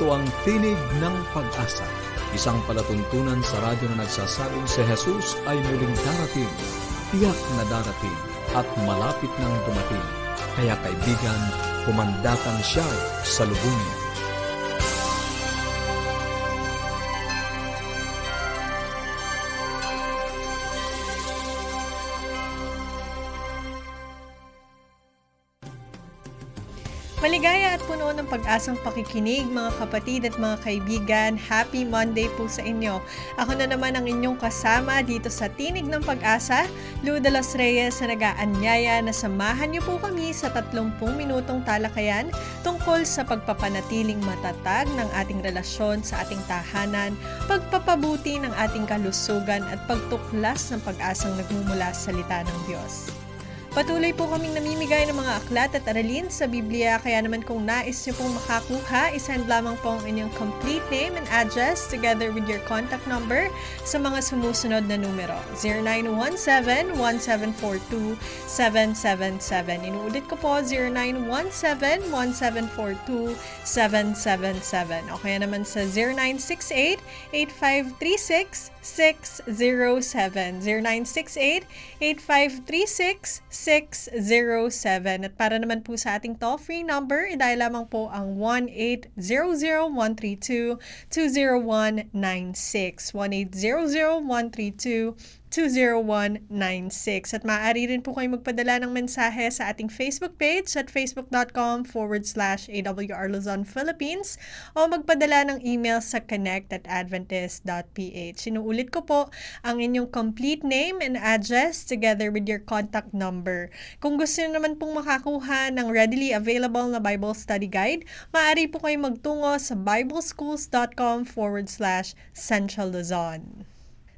Ito ang Tinig ng Pag-asa, isang palatuntunan sa radyo na nagsasabing si Jesus ay muling darating, tiyak na darating, at malapit nang dumating. Kaya kaibigan, pumandakan siya sa lubungin. Maligaya at puno ng pag-asang pakikinig mga kapatid at mga kaibigan. Happy Monday po sa inyo. Ako na naman ang inyong kasama dito sa Tinig ng Pag-asa, Lou de los Reyes, na nag-aanyaya na samahan niyo po kami sa 30 minutong talakayan tungkol sa pagpapanatiling matatag ng ating relasyon sa ating tahanan, pagpapabuti ng ating kalusugan at pagtuklas ng pag-asang nagmumula sa salita ng Diyos. Patuloy po kaming namimigay ng mga aklat at aralin sa Biblia, kaya naman kung nais niyo pong makakuha, isend lamang po ang inyong complete name and address together with your contact number sa mga sumusunod na numero: 0917-1742-777. Inuulit ko po, 0917-1742-777. O kaya naman sa 0968-8536-607. 0968-8536-607. At para naman po sa ating toll-free number, i-dial lamang po ang 1-800-132-20196. 1-800-132-20196. At maaari rin po kayo magpadala ng mensahe sa ating Facebook page at facebook.com/AWR Luzon, Philippines, o magpadala ng email sa connect@adventist.ph. Inuulit ko po ang inyong complete name and address together with your contact number. Kung gusto niyo naman pong makakuha ng readily available na Bible Study Guide, maaari po kayo magtungo sa bibleschools.com/Central Luzon.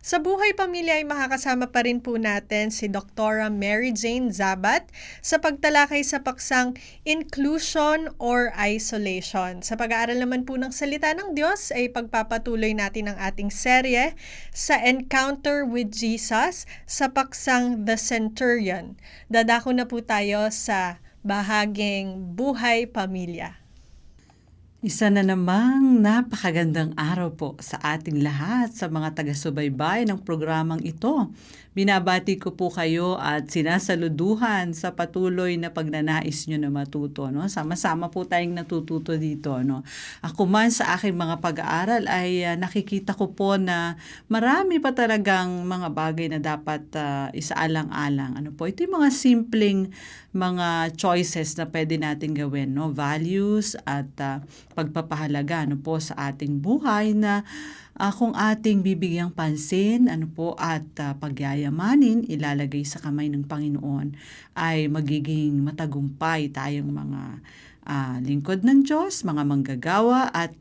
Sa Buhay Pamilya ay makakasama pa rin po natin si Dr. Mary Jane Zabat sa pagtalakay sa paksang Inclusion or Isolation. Sa pag-aaral naman po ng Salita ng Diyos ay pagpapatuloy natin ang ating serye sa Encounter with Jesus sa paksang The Centurion. Dadako na po tayo sa bahaging Buhay Pamilya. Isa na namang napakagandang araw po sa ating lahat, sa mga taga-subaybay ng programang ito. Binabati ko po kayo at sinasaluduhan sa patuloy na pagnanais nyo na matuto. No? Sama-sama po tayong natututo dito. No? Ako man sa aking mga pag-aaral ay nakikita ko po na marami pa talagang mga bagay na dapat isaalang-alang. Ano po? Ito yung mga simpleng mga choices na pwede natin gawin. No? Values at pagpapahalaga ano po sa ating buhay na kung ating bibigyang pansin ano po at pagyayamanin, ilalagay sa kamay ng Panginoon, ay magiging matagumpay tayong mga lingkod ng Diyos, mga manggagawa at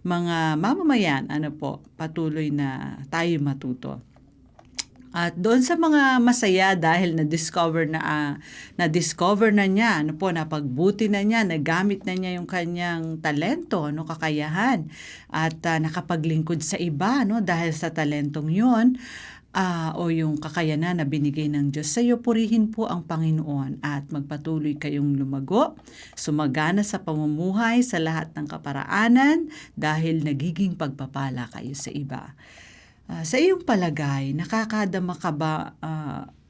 mga mamamayan, ano po, patuloy na tayo matuto. At doon sa mga masaya dahil na-discover na niya, ano po, napagbuti na niya, nagamit na niya yung kanyang talento, no, kakayahan, at nakapaglingkod sa iba, no, dahil sa talentong yun, o yung kakayanan na binigay ng Diyos sa iyo, purihin po ang Panginoon at magpatuloy kayong lumago, sumagana sa pamumuhay sa lahat ng kaparaanan dahil nagiging pagpapala kayo sa iba. Sa iyong palagay, nakakadama ka ba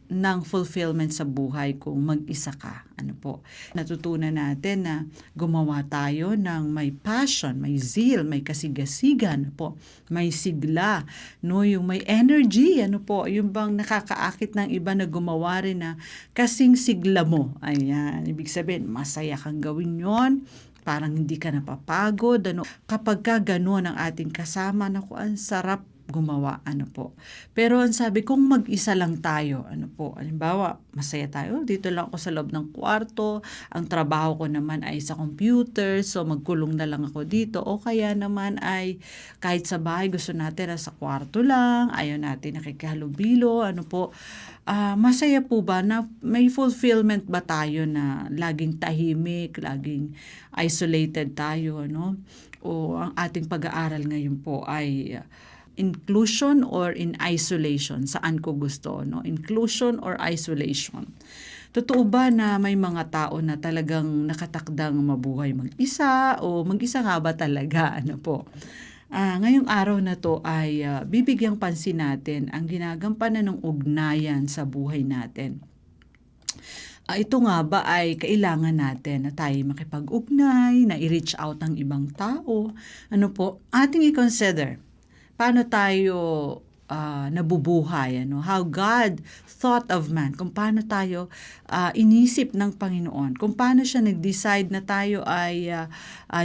ng fulfillment sa buhay kung mag-isa ka? Ano po? Natutunan natin na gumawa tayo ng may passion, may zeal, may kasigasigan, ano po? May sigla, no? Yung may energy, ano po? Yung bang nakakaakit ng iba na gumawa rin na kasing sigla mo. Ayan, ibig sabihin, masaya kang gawin yon. Parang hindi ka napapagod. Ano? Kapag ka gano'n ang ating kasama, naku, ang sarap gumawa, ano po. Pero ang sabi, kung mag-isa lang tayo, ano po, halimbawa, masaya tayo, dito lang ako sa loob ng kwarto, ang trabaho ko naman ay sa computer, so magkulong na lang ako dito, o kaya naman ay kahit sa bahay, gusto natin na sa kwarto lang, ayaw natin nakikihalubilo, ano po, masaya po ba na may fulfillment ba tayo na laging tahimik, laging isolated tayo, ano? O ang ating pag-aaral ngayon po ay inclusion or in isolation? Saan ko gusto, no? Inclusion or isolation? Totoo ba na may mga tao na talagang nakatakdang mabuhay mag-isa o mag-isa nga ba talaga? Ano po? Ngayong araw na to ay bibigyang pansin natin ang ginagampanan ng ugnayan sa buhay natin. Ito nga ba ay kailangan natin na tayo makipag-ugnay, na i-reach out ang ibang tao? Ano po? Ating i-consider paano tayo nabubuhay, how God thought of man, kung paano tayo inisip ng Panginoon, kung paano siya nag-decide na tayo ay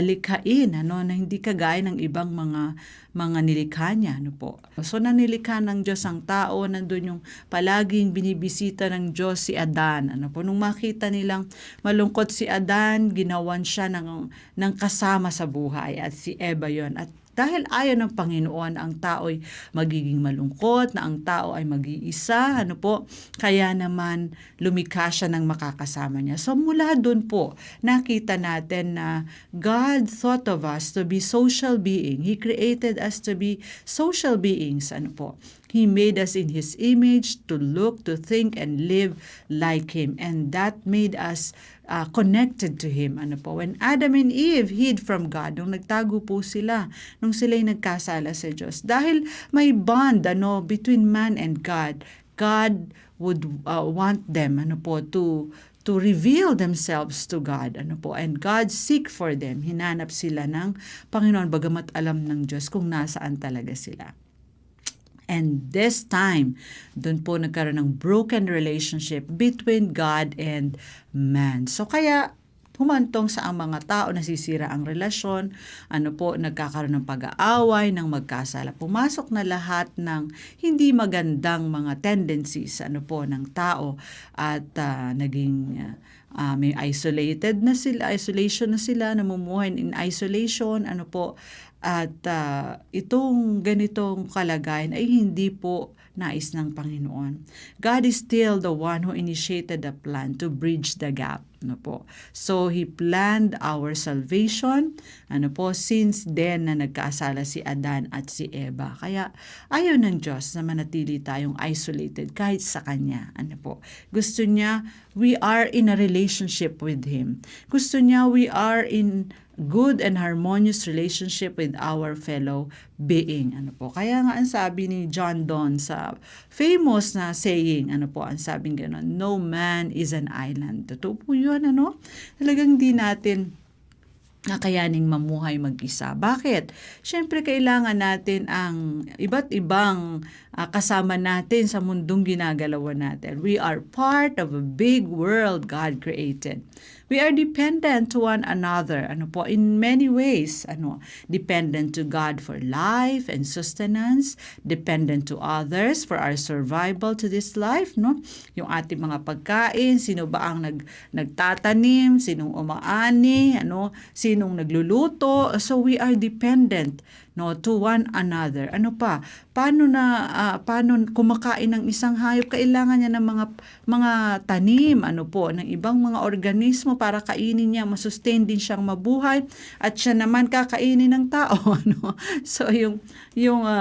likhain, na hindi kagaya ng ibang mga nilikha niya, po. So nanilikha ng Diyos ang tao, nandun yung palaging binibisita ng Diyos si Adan, po. Nung makita nilang malungkot si Adan, ginawan siya ng kasama sa buhay, at si Eva yon. At dahil ayaw ng Panginoon ang tao'y magiging malungkot, na ang tao ay mag-iisa, po, kaya naman lumikha siya ng makakasama niya. So mula doon po, nakita natin na God thought of us to be social being. He created us to be social beings, po. He made us in His image to look, to think, and live like Him. And that made us connected to Him. Po? When Adam and Eve hid from God, nung nagtago po sila, nung sila'y nagkasala sa Diyos, dahil may bond between man and God, God would want them po, to reveal themselves to God, po, and God seek for them. Hinanap sila ng Panginoon, bagamat alam ng Diyos kung nasaan talaga sila. And this time, doon po nagkaroon ng broken relationship between God and man. So kaya humantong sa ang mga tao, nasisira ang relasyon, po, nagkakaroon ng pag-aaway, ng magkasala. Pumasok na lahat ng hindi magandang mga tendencies, po, ng tao, at naging may isolation na sila, namumuhay in isolation, po, at itong ganitong kalagayan ay hindi po nais ng Panginoon. God is still the one who initiated the plan to bridge the gap. Po. So He planned our salvation, po, since then na nagkasala si Adan at si Eva. Kaya ayaw ng Diyos na manatili tayong isolated kahit sa Kanya. Po. Gusto niya we are in a relationship with Him. Gusto niya we are in good and harmonious relationship with our fellow being. Po. Kaya nga ang sabi ni John Donne sa famous na saying, po, ang sabing gano'n, no man is an island. Totoo po yun, Talagang di natin kakayaning mamuhay mag-isa. Bakit? Siyempre, kailangan natin ang iba't ibang kasama natin sa mundong ginagalawan natin. We are part of a big world God created. We are dependent to one another, po, in many ways. Dependent to God for life and sustenance, dependent to others for our survival to this life, Yung ating mga pagkain, sino ba ang nagtatanim, sinong umaani, sinong nagluluto. So we are dependent to one another. Paano kumakain ng isang hayop? Kailangan niya ng mga tanim, po, ng ibang mga organismo para kainin niya, masustain din siyang mabuhay, at siya naman kakainin ng tao, So yung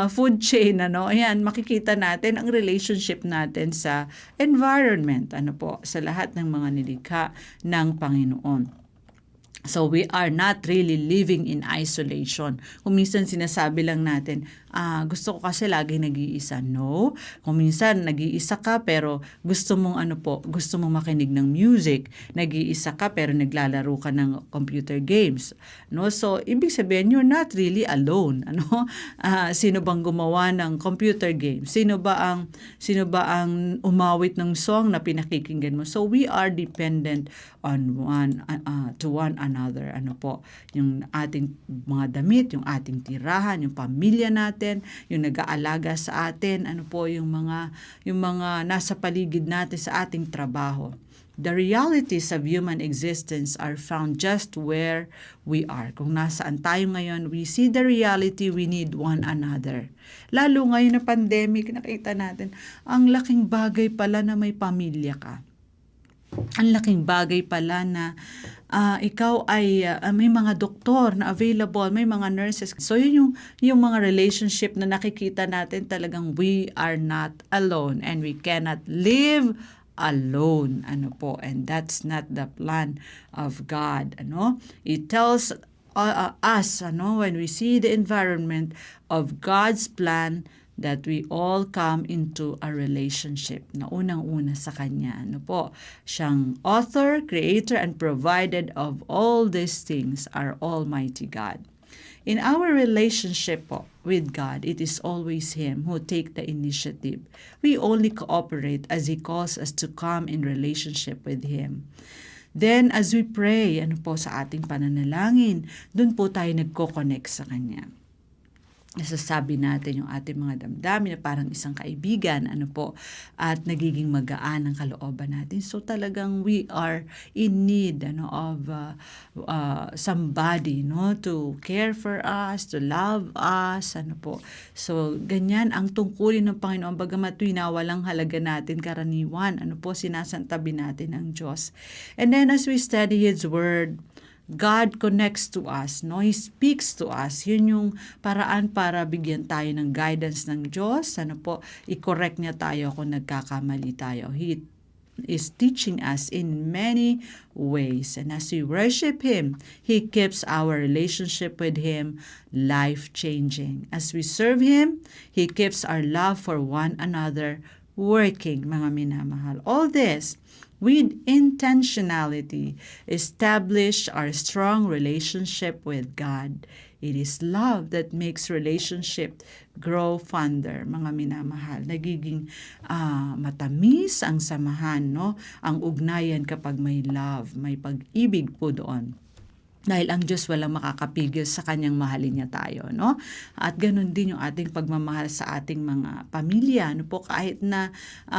food chain, ayan, makikita natin ang relationship natin sa environment, po, sa lahat ng mga nilikha ng Panginoon. So we are not really living in isolation. Kung minsan sinasabi lang natin, gusto ko kasi lagi nag-iisa. No. Kung minsan nag-iisa ka pero gusto mong gusto mong makinig ng music. Nag-iisa ka pero naglalaro ka ng computer games. So ibig sabihin, you're not really alone. Sino bang gumawa ng computer games? Sino ba ang umawit ng song na pinakikinggan mo? So we are dependent on to one another. Po, yung ating mga damit, yung ating tirahan, yung pamilya natin, yung nag-aalaga sa atin, po, yung mga nasa paligid natin sa ating trabaho. The realities of human existence are found just where we are. Kung nasaan tayo ngayon, we see the reality, we need one another. Lalo ngayon na pandemic, nakita natin, ang laking bagay pala na may pamilya ka. Ang laking bagay pala na ikaw ay may mga doktor na available, may mga nurses. So yun yung mga relationship na nakikita natin, talagang we are not alone and we cannot live alone, and that's not the plan of God, It tells us, when we see the environment of God's plan, that we all come into a relationship na unang-una sa Kanya. Siyang author, creator, and provider of all these things, our Almighty God. In our relationship with God, it is always Him who take the initiative. We only cooperate as He calls us to come in relationship with Him. Then, as we pray, sa ating pananalangin, dun po tayo nagko-connect sa Kanya. Nasasabi natin yung ating mga damdamin na parang isang kaibigan, at nagiging magaan ang kalooban natin. So talagang we are in need of somebody to care for us, to love us, So ganyan ang tungkulin ng Panginoon, bagamat walang halaga natin karaniwan, sinasantabi natin ang Diyos. And then as we study His Word, God connects to us, He speaks to us. Yun yung paraan para bigyan tayo ng guidance ng Diyos. I-correct niya tayo kung nagkakamali tayo. He is teaching us in many ways. And as we worship Him, He keeps our relationship with Him life-changing. As we serve Him, He keeps our love for one another working, mga minamahal. All this with intentionality, establish our strong relationship with God. It is love that makes relationship grow fonder, mga minamahal. Nagiging matamis ang samahan, ang ugnayan kapag may love, may pag-ibig po doon. Dahil ang Diyos walang makakapigil sa Kanyang mahalin niya tayo, At ganun din yung ating pagmamahal sa ating mga pamilya, kahit na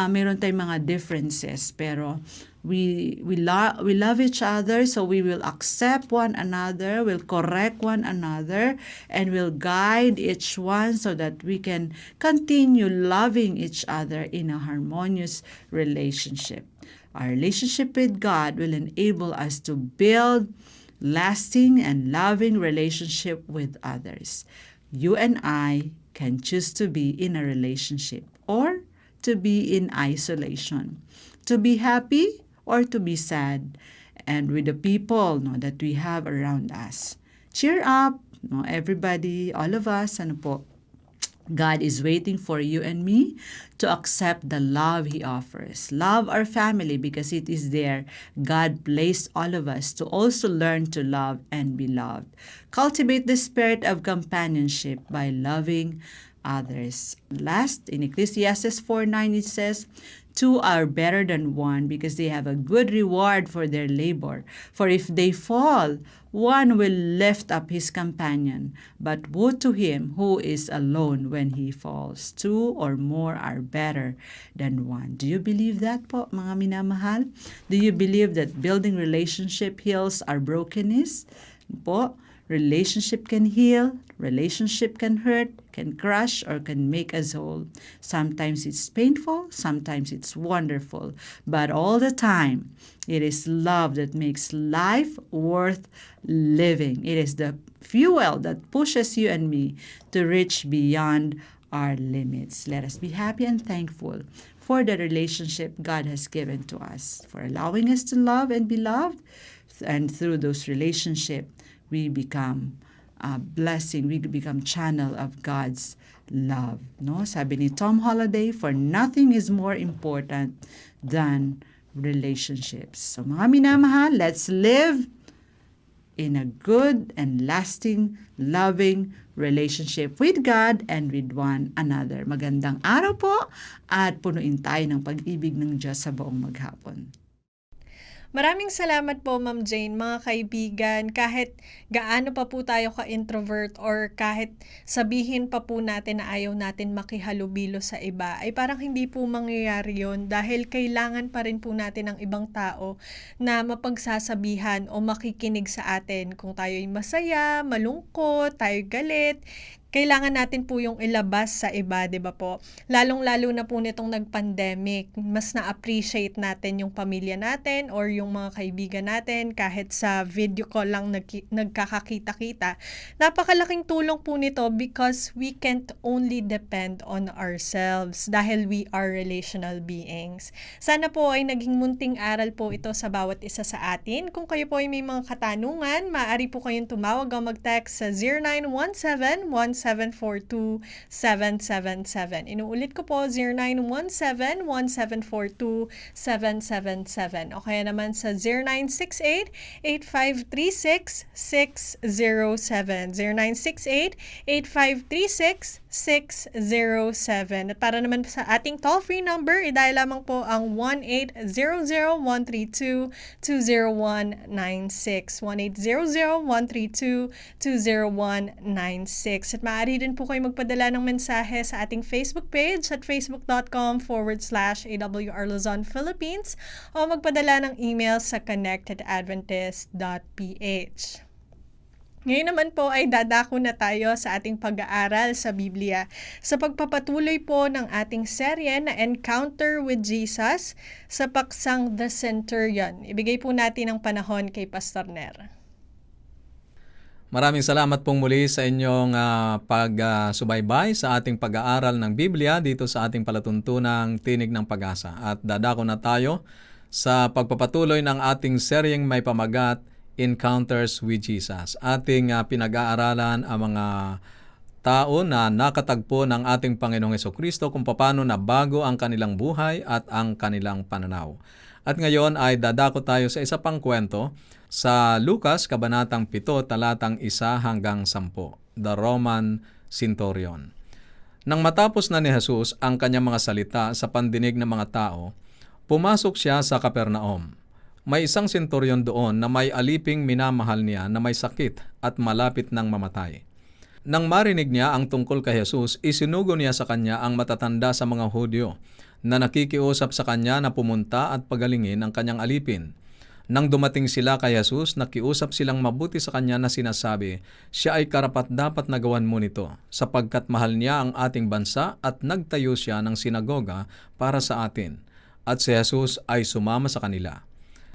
meron tayong mga differences, pero we love each other, so we will accept one another, will correct one another, and will guide each one so that we can continue loving each other in a harmonious relationship. Our relationship with God will enable us to build lasting and loving relationship with others. You and I can choose to be in a relationship or to be in isolation, to be happy or to be sad, and with the people that we have around us. Cheer up, everybody, all of us, God is waiting for you and me to accept the love He offers. Love our family because it is there God placed all of us to also learn to love and be loved. Cultivate the spirit of companionship by loving others. Last, in Ecclesiastes 4:9, it says, "Two are better than one because they have a good reward for their labor. For if they fall, one will lift up his companion. But woe to him who is alone when he falls. Two or more are better than one." Do you believe that po, mga minamahal? Do you believe that building relationship heals our brokenness? Po, relationship can heal, relationship can hurt, can crush, or can make us whole. Sometimes it's painful, sometimes it's wonderful, but all the time, it is love that makes life worth living. It is the fuel that pushes you and me to reach beyond our limits. Let us be happy and thankful for the relationship God has given to us, for allowing us to love and be loved, and through those relationships, we become a blessing, we become channel of God's love. Sabi ni Tom Holliday, for nothing is more important than relationships. So mga minamahal, let's live in a good and lasting, loving relationship with God and with one another. Magandang araw po at punuin tayo ng pag-ibig ng Diyos sa buong maghapon. Maraming salamat po, Ma'am Jane. Mga kaibigan, kahit gaano pa po tayo ka-introvert or kahit sabihin pa po natin na ayaw natin makihalubilo sa iba, ay parang hindi po mangyayari yun dahil kailangan pa rin po natin ng ibang tao na mapagsasabihan o makikinig sa atin kung tayo'y masaya, malungkot, tayo galit. kailangan natin po yung ilabas sa iba, 'di ba po? Lalong-lalo na po nitong nag-pandemic, mas na-appreciate natin yung pamilya natin or yung mga kaibigan natin kahit sa video call lang nagkakakita-kita. Napakalaking tulong po nito because we can't only depend on ourselves dahil we are relational beings. Sana po ay naging munting aral po ito sa bawat isa sa atin. Kung kayo po ay may mga katanungan, maaari po kayong tumawag o mag-text sa 0917-1742-777. Inuulit ko po, 0917-1742-777. O kaya naman sa 0968-8536-607. 0968-8536-607. At para naman sa ating toll-free number, i-dial lamang po ang 1-800-132-20196. 1-800-132-20196. At maaari din po kayo magpadala ng mensahe sa ating Facebook page at facebook.com/AWR Luzon, Philippines o magpadala ng email sa connectedadventist.ph. Ngayon naman po ay dadako na tayo sa ating pag-aaral sa Biblia sa pagpapatuloy po ng ating serye na Encounter with Jesus sa paksang The Centurion. Ibigay po natin ang panahon kay Pastor Ner. Maraming salamat pong muli sa inyong pagsubaybay sa ating pag-aaral ng Biblia dito sa ating palatuntunang Tinig ng Pag-asa. At dadako na tayo sa pagpapatuloy ng ating seryeng may pamagat, Encounters with Jesus. Ating pinag-aaralan ang mga tao na nakatagpo ng ating Panginoong Hesukristo kung paano na bago ang kanilang buhay at ang kanilang pananaw. At ngayon ay dadako tayo sa isa pang kwento sa Lucas, Kabanatang 7, talatang 1 hanggang 10, The Roman Centurion. Nang matapos na ni Jesus ang kanyang mga salita sa pandinig ng mga tao, pumasok siya sa Capernaum. May isang senturyon doon na may aliping minamahal niya na may sakit at malapit ng mamatay. Nang marinig niya ang tungkol kay Jesus, isinugo niya sa kanya ang matatanda sa mga Hudyo na nakikiusap sa kanya na pumunta at pagalingin ang kanyang alipin. Nang dumating sila kay Jesus, nakiusap silang mabuti sa kanya na sinasabi, siya ay karapat-dapat na gawan mo nito, sapagkat mahal niya ang ating bansa at nagtayo siya ng sinagoga para sa atin. At si Jesus ay sumama sa kanila.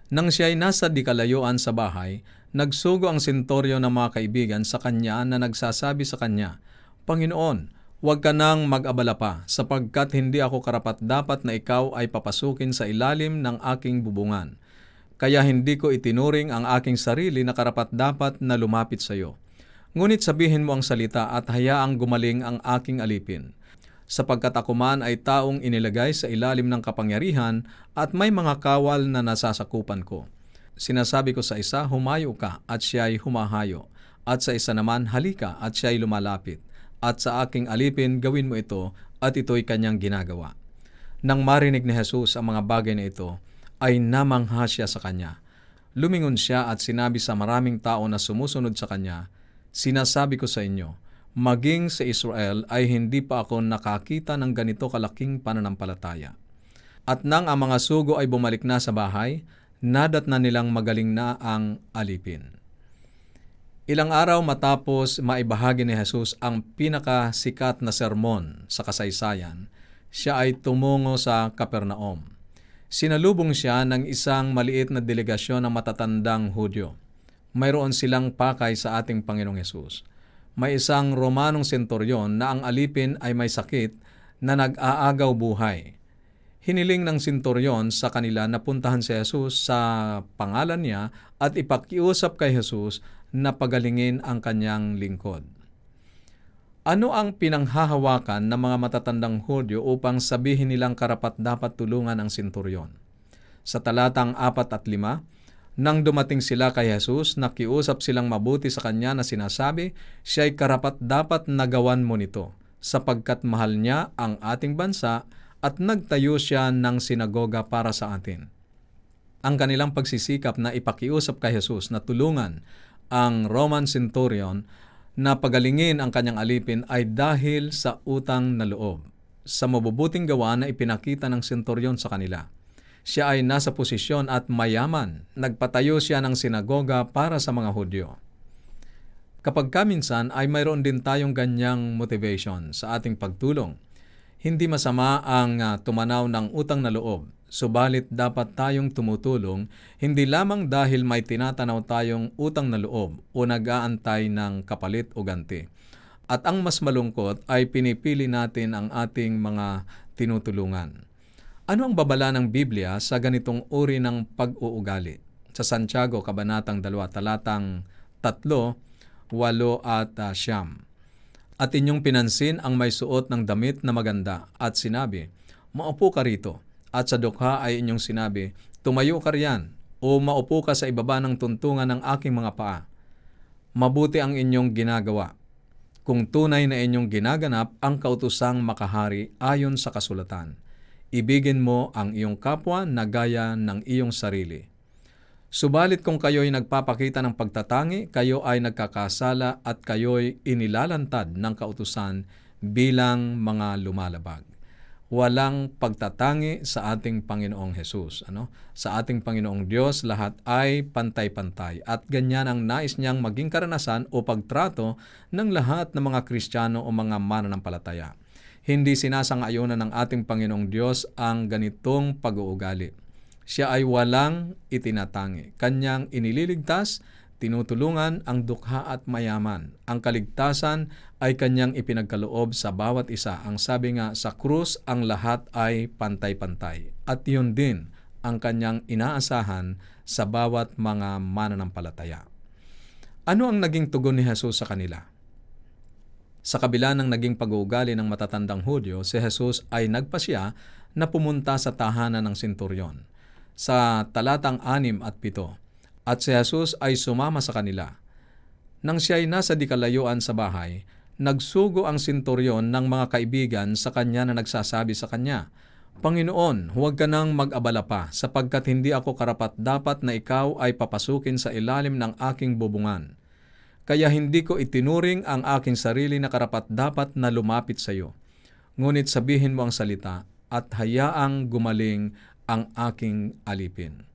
Nang siya ay nasa di kalayuan sa bahay, nagsugo ang sentoryo ng mga kaibigan sa kanya na nagsasabi sa kanya, Panginoon, huwag ka nang mag-abala pa, sapagkat hindi ako karapat-dapat na ikaw ay papasukin sa ilalim ng aking bubungan. Kaya hindi ko itinuring ang aking sarili na karapat-dapat na lumapit sa iyo. Ngunit sabihin mo ang salita at hayaang gumaling ang aking alipin. Sapagkat ako man ay taong inilagay sa ilalim ng kapangyarihan at may mga kawal na nasasakupan ko. Sinasabi ko sa isa, humayo ka, at siya ay humahayo. At sa isa naman, halika, at siya ay lumalapit. At sa aking alipin, gawin mo ito, at ito'y kanyang ginagawa. Nang marinig ni Jesus ang mga bagay na ito, ay namangha siya sa kanya. Lumingon siya at sinabi sa maraming tao na sumusunod sa kanya, sinasabi ko sa inyo, maging sa Israel ay hindi pa ako nakakita ng ganito kalaking pananampalataya. At nang ang mga sugo ay bumalik na sa bahay, nadat na nilang magaling na ang alipin. Ilang araw matapos maibahagi ni Jesus ang pinakasikat na sermon sa kasaysayan, siya ay tumungo sa Capernaum. Sinalubong siya ng isang maliit na delegasyon ng matatandang Hudyo. Mayroon silang pakay sa ating Panginoong Hesus. May isang Romanong senturyon na ang alipin ay may sakit na nag-aagaw buhay. Hiniling ng senturyon sa kanila na puntahan si Jesus sa pangalan niya at ipakiusap kay Jesus na pagalingin ang kanyang lingkod. Ano ang pinanghahawakan ng mga matatandang Hudyo upang sabihin nilang karapat-dapat tulungan ang senturyon? Sa talatang 4 at 5, nang dumating sila kay Jesus, nakiusap silang mabuti sa kanya na sinasabi, siya ay karapat-dapat na gawan mo nito, sapagkat mahal niya ang ating bansa at nagtayo siya ng sinagoga para sa atin. Ang kanilang pagsisikap na ipakiusap kay Jesus na tulungan ang Roman centurion na pagalingin ang kanyang alipin ay dahil sa utang na loob, sa mabubuting gawa na ipinakita ng senturyon sa kanila. Siya ay nasa posisyon at mayaman. Nagpatayo siya ng sinagoga para sa mga Hudyo. Kapag minsan ay mayroon din tayong ganyang motivation sa ating pagtulong. Hindi masama ang tumanaw ng utang na loob, subalit dapat tayong tumutulong hindi lamang dahil may tinatanaw tayong utang na loob o nag-aantay ng kapalit o ganti. At ang mas malungkot ay pinipili natin ang ating mga tinutulungan. Ano ang babala ng Biblia sa ganitong uri ng pag-uugali? Sa Santiago, Kabanatang 2, talatang 3, 8 at 9. At inyong pinansin ang may suot ng damit na maganda at sinabi, maupo ka rito. At sa dukha ay inyong sinabi, tumayo ka riyan o maupo ka sa ibaba ng tuntungan ng aking mga paa. Mabuti ang inyong ginagawa. Kung tunay na inyong ginaganap ang kautusang makahari ayon sa kasulatan, ibigin mo ang iyong kapwa na gaya ng iyong sarili. Subalit kung kayo'y nagpapakita ng pagtatangi, kayo ay nagkakasala at kayo'y inilalantad ng kautusan bilang mga lumalabag. Walang pagtatangi sa ating Panginoong Hesus. Sa ating Panginoong Diyos, lahat ay pantay-pantay at ganyan ang nais niyang maging karanasan o pagtrato ng lahat ng mga Kristiyano o mga mananampalataya. Hindi sinasang-ayunan ng ating Panginoong Diyos ang ganitong pag-uugali. Siya ay walang itinatangi. Kanyang inililigtas, tinutulungan ang dukha at mayaman. Ang kaligtasan ay kanyang ipinagkaloob sa bawat isa. Ang sabi nga sa krus, ang lahat ay pantay-pantay. At yun din ang kanyang inaasahan sa bawat mga mananampalataya. Ano ang naging tugon ni Jesus sa kanila? Sa kabila ng naging pag-uugali ng matatandang Hudyo, si Jesus ay nagpasya na pumunta sa tahanan ng senturyon. Sa talatang 6 at 7, at si Jesus ay sumama sa kanila. Nang siya ay nasa di kalayuan sa bahay, nagsugo ang senturyon ng mga kaibigan sa kanya na nagsasabi sa kanya, Panginoon, huwag ka nang mag-abala pa, sapagkat hindi ako karapat-dapat na ikaw ay papasukin sa ilalim ng aking bubungan. Kaya hindi ko itinuring ang aking sarili na karapat-dapat na lumapit sa iyo. Ngunit sabihin mo ang salita at hayaang gumaling ang aking alipin.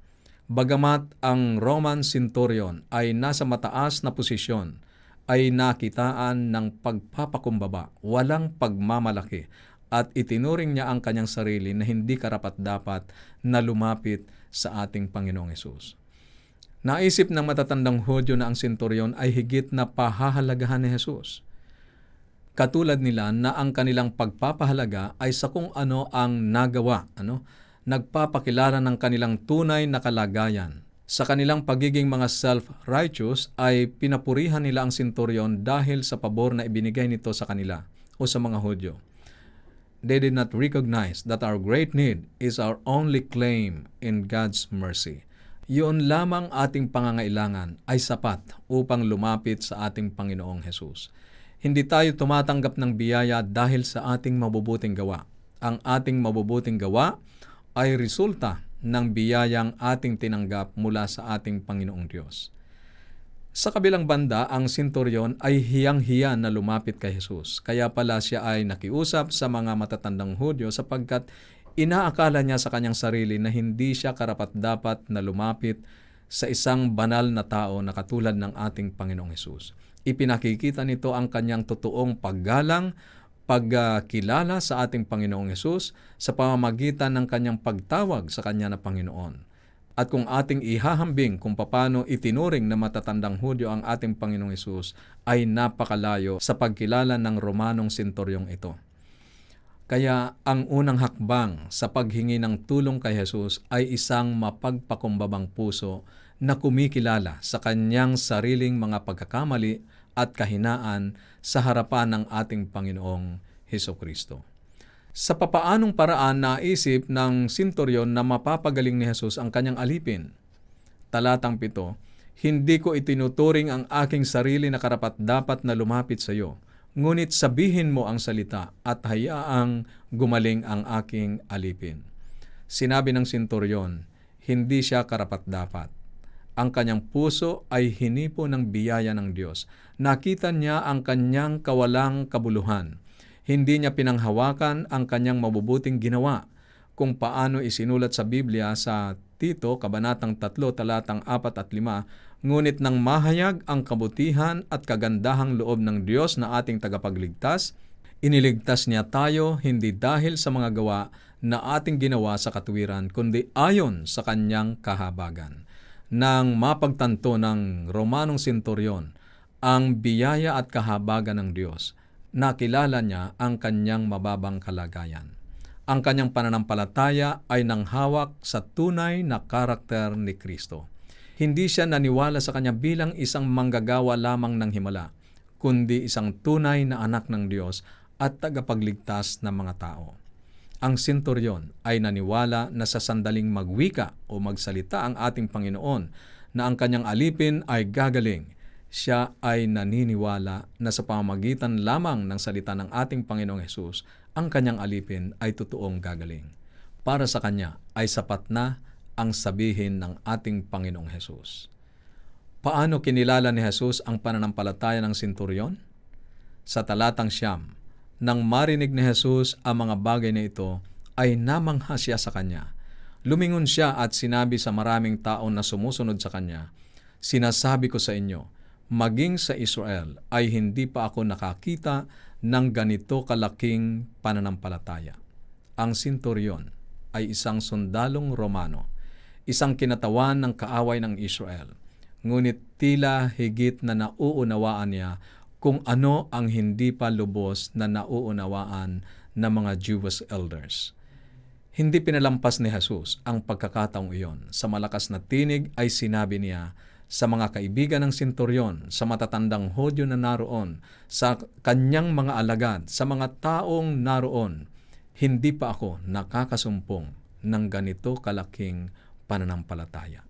Bagamat ang Roman centurion ay nasa mataas na posisyon, ay nakitaan ng pagpapakumbaba, walang pagmamalaki, at itinuring niya ang kanyang sarili na hindi karapat-dapat na lumapit sa ating Panginoong Hesus. Naisip ng matatandang Hudyo na ang centurion ay higit na pahahalagahan ni Hesus. Katulad nila na ang kanilang pagpapahalaga ay sa kung ano ang nagawa, nagpapakilala ng kanilang tunay na kalagayan. Sa kanilang pagiging mga self-righteous ay pinapurihan nila ang senturyon dahil sa pabor na ibinigay nito sa kanila o sa mga Hudyo. They did not recognize that our great need is our only claim in God's mercy. Yun lamang ating pangangailangan ay sapat upang lumapit sa ating Panginoong Hesus. Hindi tayo tumatanggap ng biyaya dahil sa ating mabubuting gawa. Ang ating mabubuting gawa ay resulta ng biyayang ating tinanggap mula sa ating Panginoong Diyos. Sa kabilang banda, ang senturyon ay hiyang-hiya na lumapit kay Jesus. Kaya pala siya ay nakiusap sa mga matatandang Hudyo sapagkat inaakala niya sa kanyang sarili na hindi siya karapat-dapat na lumapit sa isang banal na tao na katulad ng ating Panginoong Jesus. Ipinakikita nito ang kanyang totoong paggalang, pagkilala sa ating Panginoong Hesus sa pamamagitan ng kanyang pagtawag sa kanya na Panginoon. At kung ating ihahambing kung paano itinuring na matatandang Hudyo ang ating Panginoong Hesus, ay napakalayo sa pagkilala ng Romanong senturyong ito. Kaya ang unang hakbang sa paghingi ng tulong kay Jesus ay isang mapagpakumbabang puso na kumikilala sa kanyang sariling mga pagkakamali at kahinaan sa harapan ng ating Panginoong Hesukristo. Sa papaanong paraan naisip ng senturyon na mapapagaling ni Jesus ang kanyang alipin? Talatang 7, hindi ko itinuturing ang aking sarili na karapat-dapat na lumapit sa iyo, ngunit sabihin mo ang salita at hayaang gumaling ang aking alipin. Sinabi ng senturyon, hindi siya karapat-dapat. Ang kanyang puso ay hinipo ng biyaya ng Diyos. Nakita niya ang kanyang kawalang kabuluhan. Hindi niya pinanghawakan ang kanyang mabubuting ginawa, kung paano isinulat sa Biblia sa Tito, Kabanatang 3, talatang 4 at 5, ngunit nang mahayag ang kabutihan at kagandahang loob ng Diyos na ating tagapagligtas, iniligtas niya tayo hindi dahil sa mga gawa na ating ginawa sa katuwiran, kundi ayon sa kanyang kahabagan. Nang mapagtanto ng Romanong senturyon ang biyaya at kahabagan ng Diyos, nakilala niya ang kanyang mababang kalagayan. Ang kanyang pananampalataya ay nanghawak sa tunay na karakter ni Kristo. Hindi siya naniwala sa kanya bilang isang manggagawa lamang ng himala, kundi isang tunay na anak ng Diyos at tagapagligtas ng mga tao. Ang senturyon ay naniwala na sa sandaling magwika o magsalita ang ating Panginoon na ang kanyang alipin ay gagaling. Siya ay naniniwala na sa pamamagitan lamang ng salita ng ating Panginoong Hesus, ang kanyang alipin ay totoong gagaling. Para sa kanya ay sapat na ang sabihin ng ating Panginoong Hesus. Paano kinilala ni Hesus ang pananampalataya ng senturyon? Sa talatang 9, nang marinig ni Hesus ang mga bagay na ito, ay namangha siya sa kanya. Lumingon siya at sinabi sa maraming tao na sumusunod sa kanya, "Sinasabi ko sa inyo, maging sa Israel ay hindi pa ako nakakita ng ganito kalaking pananampalataya." Ang senturyon ay isang sundalong Romano, isang kinatawan ng kaaway ng Israel. Ngunit tila higit na nauunawaan niya kung ano ang hindi pa lubos na nauunawaan ng mga Jewish elders. Hindi pinalampas ni Jesus ang pagkakataong iyon. Sa malakas na tinig ay sinabi niya sa mga kaibigan ng senturyon, sa matatandang Hudyo na naroon, sa kanyang mga alagad, sa mga taong naroon, hindi pa ako nakakasumpong ng ganito kalaking pananampalataya.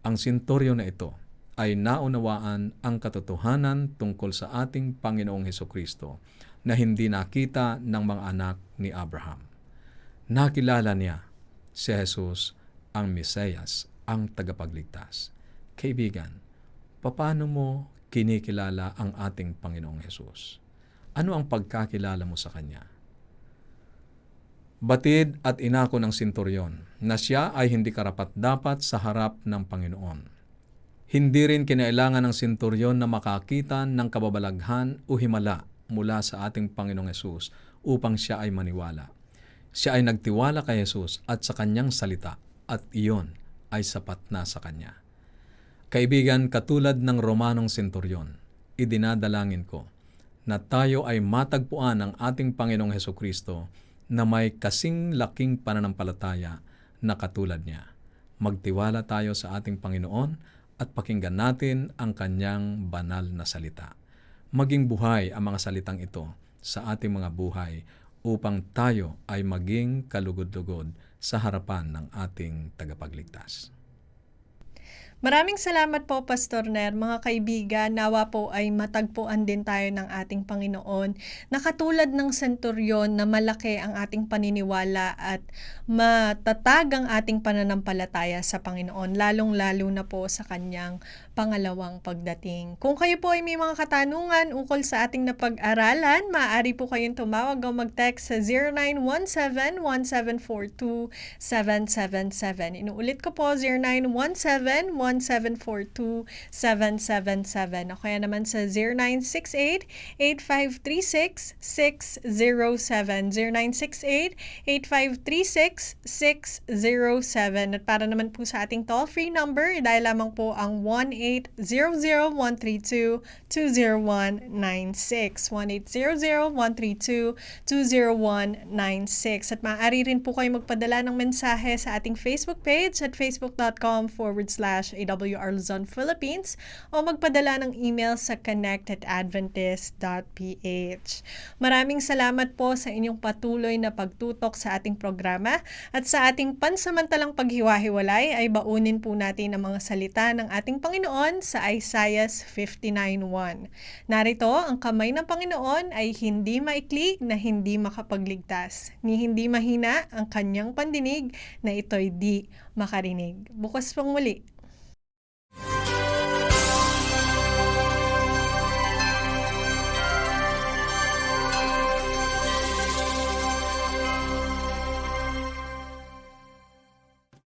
Ang senturyon na ito ay naunawaan ang katotohanan tungkol sa ating Panginoong Hesukristo na hindi nakita ng mga anak ni Abraham. Nakilala niya si Jesus ang Mesiyas, ang tagapagligtas. Kaibigan, paano mo kinikilala ang ating Panginoong Hesus? Ano ang pagkakilala mo sa Kanya? Batid at inako ng senturyon na siya ay hindi karapat-dapat sa harap ng Panginoon. Hindi rin kinailangan ng senturyon na makakita ng kababalaghan o himala mula sa ating Panginoong Hesus upang siya ay maniwala. Siya ay nagtiwala kay Hesus at sa kanyang salita at iyon ay sapat na sa kanya. Kaibigan, katulad ng Romanong senturyon, idinadalangin ko na tayo ay matagpuan ng ating Panginoong Hesukristo na may kasing laking pananampalataya na katulad niya. Magtiwala tayo sa ating Panginoon at pakinggan natin ang kanyang banal na salita. Maging buhay ang mga salitang ito sa ating mga buhay upang tayo ay maging kalugod-lugod sa harapan ng ating tagapagligtas. Maraming salamat po, Pastor Ner. Mga kaibigan, nawa po ay matagpuan din tayo ng ating Panginoon na katulad ng senturyon na malaki ang ating paniniwala at matatag ang ating pananampalataya sa Panginoon, lalong-lalo na po sa kanyang pangalawang pagdating. Kung kayo po ay may mga katanungan ukol sa ating napag-aralan, maaari po kayong tumawag o mag-text sa 0917-1742-777. Inuulit ko po, 0917-1742-777 o kaya naman sa 0968-8536-607 0968-8536-607 at para naman po sa ating toll-free number, dahil lamang po ang 1-800-132-20196 1-800-132-20196 at maaari rin po kayo magpadala ng mensahe sa ating Facebook page at facebook.com/AWR Luzon, Philippines o magpadala ng email sa connect@adventist.ph. Maraming salamat po sa inyong patuloy na pagtutok sa ating programa at sa ating pansamantalang paghiwa-hiwalay ay baunin po natin ang mga salita ng ating Panginoon sa Isaiah 59:1. Narito, ang kamay ng Panginoon ay hindi maikli na hindi makapagligtas, ni hindi mahina ang kanyang pandinig na ito'y di makarinig. Bukas pang muli